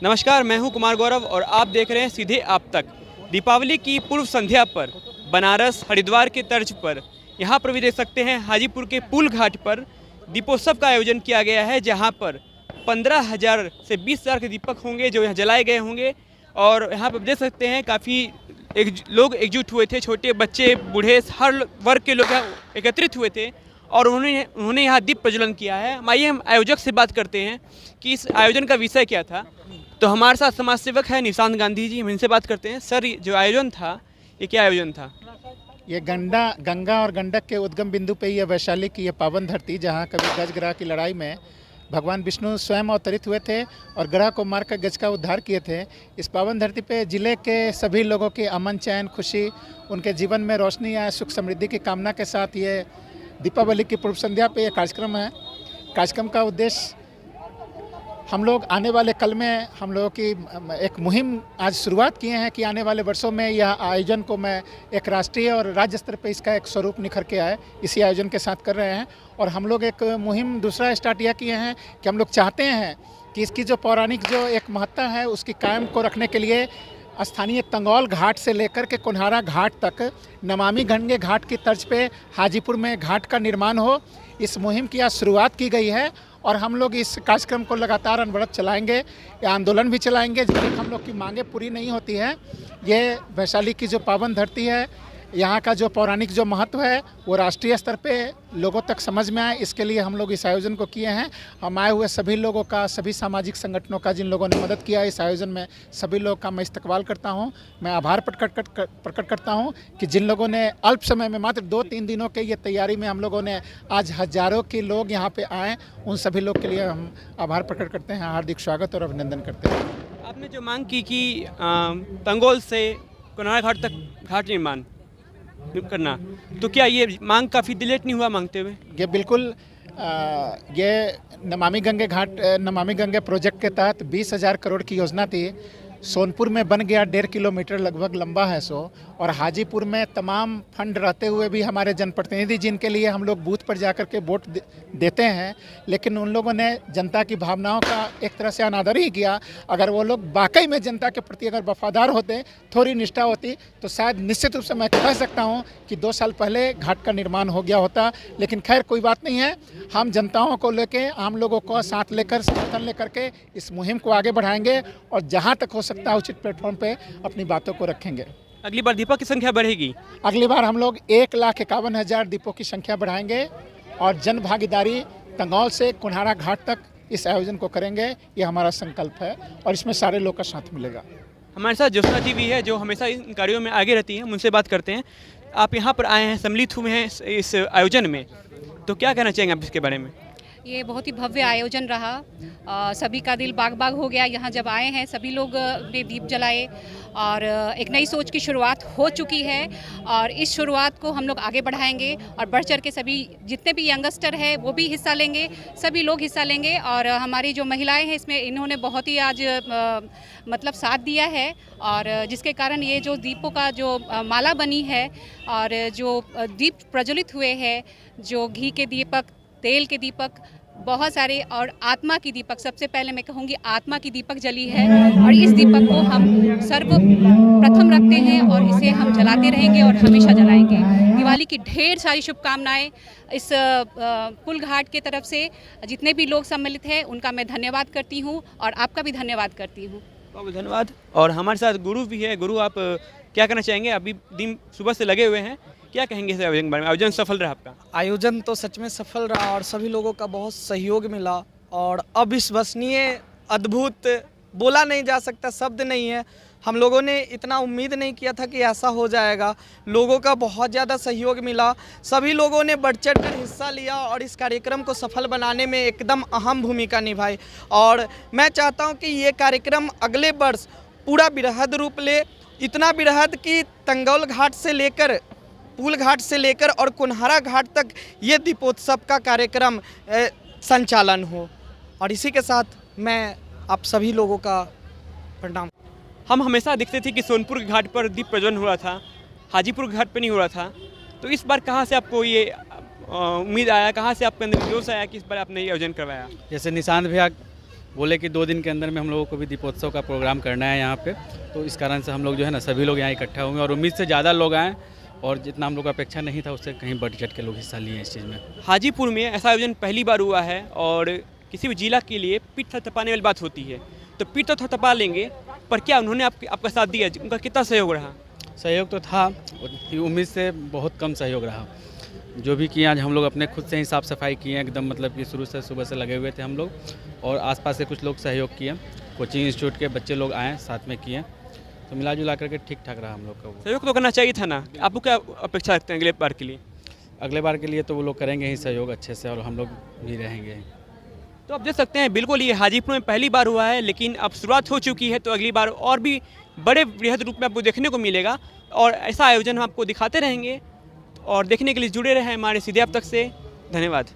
नमस्कार, मैं हूं कुमार गौरव और आप देख रहे हैं सीधे आप तक। दीपावली की पूर्व संध्या पर बनारस हरिद्वार के तर्ज पर यहां पर भी देख सकते हैं हाजीपुर के पुल घाट पर दीपोत्सव का आयोजन किया गया है, जहां पर 15,000 से 20,000 के दीपक होंगे जो यहां जलाए गए होंगे। और यहां पर देख सकते हैं काफ़ी लोग एकजुट हुए थे, छोटे बच्चे बूढ़े हर वर्ग के लोग एकत्रित हुए थे और उन्होंने यहाँ दीप प्रज्वलन किया है। आइए हम आयोजक से बात करते हैं कि इस आयोजन का विषय क्या था। तो हमारे साथ समाज सेवक है निशांत गांधी जी, हम इनसे बात करते हैं। सर, जो आयोजन था ये क्या आयोजन था? ये गंगा और गंडक के उद्गम बिंदु पे ये वैशाली की ये पावन धरती, जहाँ कभी गज ग्रह की लड़ाई में भगवान विष्णु स्वयं अवतरित हुए थे और ग्रह को मारकर गज का उद्धार किए थे। इस पावन धरती पे जिले के सभी लोगों की अमन चैन खुशी, उनके जीवन में रोशनी आए, सुख समृद्धि की कामना के साथ ये दीपावली की पूर्व संध्या पे ये कार्यक्रम है। कार्यक्रम का उद्देश्य हम लोग आने वाले कल में हम लोगों की एक मुहिम आज शुरुआत किए हैं कि आने वाले वर्षों में यह आयोजन को मैं एक राष्ट्रीय और राज्य स्तर पे इसका एक स्वरूप निखर के आए, इसी आयोजन के साथ कर रहे हैं। और हम लोग एक मुहिम दूसरा स्टार्ट यह किए हैं कि हम लोग चाहते हैं कि इसकी जो पौराणिक जो एक महत्ता है उसकी कायम को रखने के लिए स्थानीय तंगौल घाट से लेकर के कुन्हारा घाट तक नमामि गंगे घाट की तर्ज पे हाजीपुर में घाट का निर्माण हो। इस मुहिम की आज शुरुआत की गई है और हम लोग इस कार्यक्रम को लगातार अनवरत चलाएंगे, आंदोलन भी चलाएंगे जब तक हम लोग की मांगें पूरी नहीं होती हैं। ये वैशाली की जो पावन धरती है, यहाँ का जो पौराणिक जो महत्व है वो राष्ट्रीय स्तर पे लोगों तक समझ में आए, इसके लिए हम लोग इस आयोजन को किए हैं। हम आए हुए सभी लोगों का, सभी सामाजिक संगठनों का जिन लोगों ने मदद किया इस आयोजन में, सभी लोगों का मैं इस्तकबाल करता हूँ। मैं आभार प्रकट करता हूँ कि जिन लोगों ने अल्प समय में मात्र 2-3 दिनों के ये तैयारी में हम लोगों ने आज हजारों के लोग यहाँ पे आए, उन सभी लोग के लिए हम आभार प्रकट करते हैं, हार्दिक स्वागत और अभिनंदन करते हैं। आपने जो मांग की कि तंगौल से कुन्हारा घाट तक घाट निर्माण करना, तो क्या ये मांग काफ़ी डिलेट नहीं हुआ मांगते हुए? ये बिल्कुल ये नमामि गंगे प्रोजेक्ट के तहत 20,000 करोड़ की योजना थी। सोनपुर में बन गया 1.5 किलोमीटर लगभग लंबा है और हाजीपुर में तमाम फंड रहते हुए भी हमारे जनप्रतिनिधि जिनके लिए हम लोग बूथ पर जाकर के वोट देते हैं, लेकिन उन लोगों ने जनता की भावनाओं का एक तरह से अनादर ही किया। अगर वो लोग वाकई में जनता के प्रति अगर वफादार होते, थोड़ी निष्ठा होती, तो शायद निश्चित रूप से मैं कह सकता हूँ कि 2 साल पहले घाट का निर्माण हो गया होता। लेकिन खैर कोई बात नहीं है, हम जनताओं को लेके, आम लोगों को साथ लेकर, समर्थन लेकर के इस मुहिम को आगे बढ़ाएंगे और जहाँ तक हो सकता है उचित प्लेटफॉर्म पे अपनी बातों को रखेंगे। अगली बार दीपक की संख्या बढ़ेगी? अगली बार हम लोग 1,51,000 दीपों की संख्या बढ़ाएंगे और जन भागीदारी तंगौल से कुन्हारा घाट तक इस आयोजन को करेंगे। ये हमारा संकल्प है और इसमें सारे लोग का साथ मिलेगा। हमारे साथ ज्योत्सना जी भी है जो हमेशा इन कार्यों में आगे रहती हैं, उनसे बात करते हैं। आप यहाँ पर आए हैं, सम्मिलित हुए हैं इस आयोजन में, तो क्या कहना चाहेंगे आप इसके बारे में? ये बहुत ही भव्य आयोजन रहा। सभी का दिल बाग बाग हो गया यहाँ जब आए हैं। सभी लोग ने दीप जलाए और एक नई सोच की शुरुआत हो चुकी है और इस शुरुआत को हम लोग आगे बढ़ाएंगे और बढ़ चढ़ के सभी जितने भी यंगस्टर है वो भी हिस्सा लेंगे, सभी लोग हिस्सा लेंगे। और हमारी जो महिलाएं हैं इसमें इन्होंने बहुत ही आज मतलब साथ दिया है और जिसके कारण ये जो दीपों का जो माला बनी है और जो दीप प्रज्वलित हुए हैं, जो घी के दीपक, तेल के दीपक, बहुत सारे और आत्मा की दीपक, सबसे पहले मैं कहूँगी आत्मा की दीपक जली है और इस दीपक को हम सर्वप्रथम रखते हैं और इसे हम जलाते रहेंगे और हमेशा जलाएंगे। दिवाली की ढेर सारी शुभकामनाएं इस पुल घाट के तरफ से। जितने भी लोग सम्मिलित हैं उनका मैं धन्यवाद करती हूँ और आपका भी धन्यवाद करती हूँ। बहुत धन्यवाद। और हमारे साथ गुरु भी है। गुरु, आप क्या कहना चाहेंगे? अभी दिन सुबह से लगे हुए हैं, क्या कहेंगे इस आयोजन के बारे में? आयोजन सफल रहा आपका? आयोजन तो सच में सफल रहा और सभी लोगों का बहुत सहयोग मिला और अविश्वसनीय, अद्भुत, बोला नहीं जा सकता, शब्द नहीं है। हम लोगों ने इतना उम्मीद नहीं किया था कि ऐसा हो जाएगा। लोगों का बहुत ज़्यादा सहयोग मिला, सभी लोगों ने बढ़ चढ़ कर हिस्सा लिया और इस कार्यक्रम को सफल बनाने में एकदम अहम भूमिका निभाई। और मैं चाहता हूँ कि ये कार्यक्रम अगले वर्ष पूरा वृहद रूप ले, इतना वृहद कि तंगौल घाट से लेकर, पुल घाट से लेकर और कुन्हारा घाट तक ये दीपोत्सव का कार्यक्रम संचालन हो। और इसी के साथ मैं आप सभी लोगों का प्रणाम। हम हमेशा देखते थे कि सोनपुर के घाट पर दीप प्रज्वलन हो रहा था, हाजीपुर घाट पर नहीं हो रहा था, तो इस बार कहाँ से आपको ये उम्मीद आया, कहाँ से आपके अंदर जोश आया कि इस बार आपने ये आयोजन करवाया? जैसे निशांत भैया बोले कि 2 दिन के अंदर में हम लोगों को भी दीपोत्सव का प्रोग्राम करना है यहाँ पे, तो इस कारण से हम लोग जो है ना सभी लोग यहाँ इकट्ठा होंगे और उम्मीद से ज़्यादा लोग आएँ और जितना हम लोग का अपेक्षा नहीं था उससे कहीं बढ़ चढ़ के लोग हिस्सा लिए इस चीज़ में। हाजीपुर में ऐसा आयोजन पहली बार हुआ है और किसी भी जिला के लिए पीठ थपथपाने वाली बात होती है, तो पीठ तो थपथपा लेंगे, पर क्या उन्होंने आपका साथ दिया, उनका कितना सहयोग रहा? सहयोग तो था, उम्मीद से बहुत कम सहयोग रहा। जो भी किए आज हम लोग अपने खुद से ही साफ़ सफाई किए एकदम, मतलब कि शुरू से सुबह से लगे हुए थे हम लोग, और आसपास से कुछ लोग सहयोग किए, कोचिंग इंस्टीट्यूट के बच्चे लोग आए साथ में किए, तो मिला जुला करके ठीक ठाक रहा हम लोग का। सहयोग तो करना चाहिए था ना, आपको क्या अपेक्षा रखते हैं अगले बार के लिए? अगले बार के लिए तो वो लोग करेंगे ही सहयोग अच्छे से और हम लोग भी रहेंगे। तो आप देख सकते हैं बिल्कुल ये हाजीपुर में पहली बार हुआ है, लेकिन अब शुरुआत हो चुकी है, तो अगली बार और भी बड़े बृहद रूप में आपको देखने को मिलेगा और ऐसा आयोजन हम आपको दिखाते रहेंगे। और देखने के लिए जुड़े रहे हमारे सीधे अब तक से। धन्यवाद।